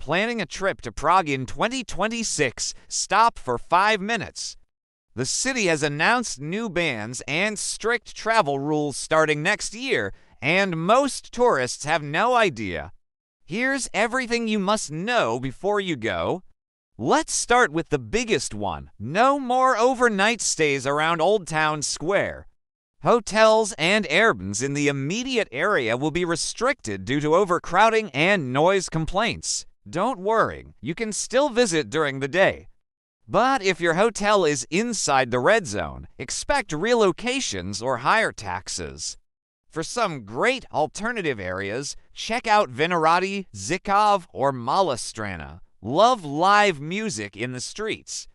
planning a trip to Prague in 2026, stop for 5 minutes. The city has announced new bans and strict travel rules starting next year, and most tourists have no idea. Here's everything you must know before you go. Let's start with the biggest one. No more overnight stays around Old Town Square. Hotels and Airbnbs in the immediate area will be restricted due to overcrowding and noise complaints. Don't worry, you can still visit during the day. But if your hotel is inside the red zone, expect relocations or higher taxes. For some great alternative areas, check out Vinohrady, Zikov, or Malastrana. Love live music in the streets.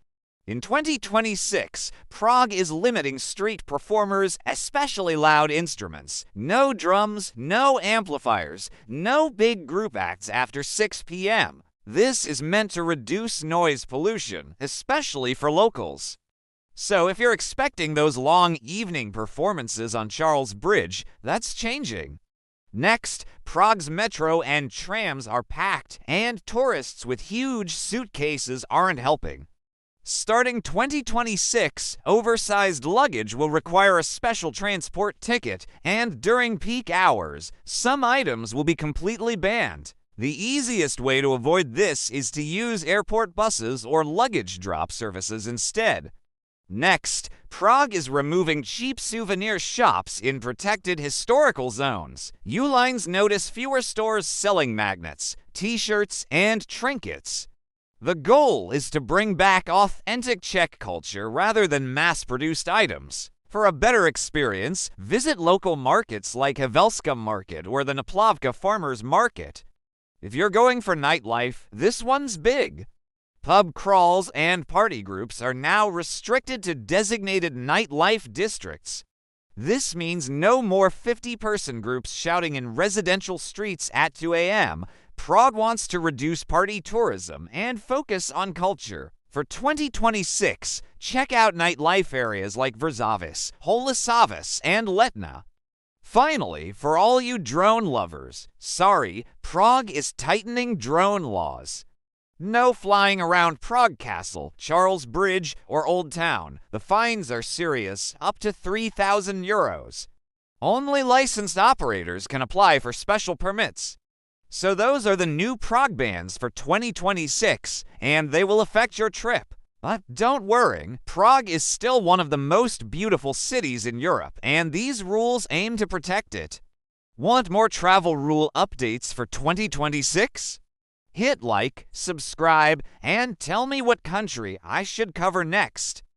In 2026, Prague is limiting street performers, especially loud instruments. No drums, no amplifiers, no big group acts after 6 p.m. This is meant to reduce noise pollution, especially for locals. So if you're expecting those long evening performances on Charles Bridge, that's changing. Next, Prague's metro and trams are packed, and tourists with huge suitcases aren't helping. Starting 2026, oversized luggage will require a special transport ticket, and during peak hours, some items will be completely banned. The easiest way to avoid this is to use airport buses or luggage drop services instead. Next, Prague is removing cheap souvenir shops in protected historical zones. Uhlines notice fewer stores selling magnets, t-shirts, and trinkets. The goal is to bring back authentic Czech culture rather than mass-produced items. For a better experience, visit local markets like Havelska Market or the Naplavka Farmers Market. If you're going for nightlife, this one's big. Pub crawls and party groups are now restricted to designated nightlife districts. This means no more 50-person groups shouting in residential streets at 2 a.m. Prague wants to reduce party tourism and focus on culture. For 2026, check out nightlife areas like Vršovice, Holešovice, and Letna. Finally, for all you drone lovers, sorry, Prague is tightening drone laws. No flying around Prague Castle, Charles Bridge, or Old Town. The fines are serious, up to 3,000 euros. Only licensed operators can apply for special permits. So those are the new Prague bans for 2026, and they will affect your trip. But don't worry, Prague is still one of the most beautiful cities in Europe, and these rules aim to protect it. Want more travel rule updates for 2026? Hit like, subscribe, and tell me what country I should cover next.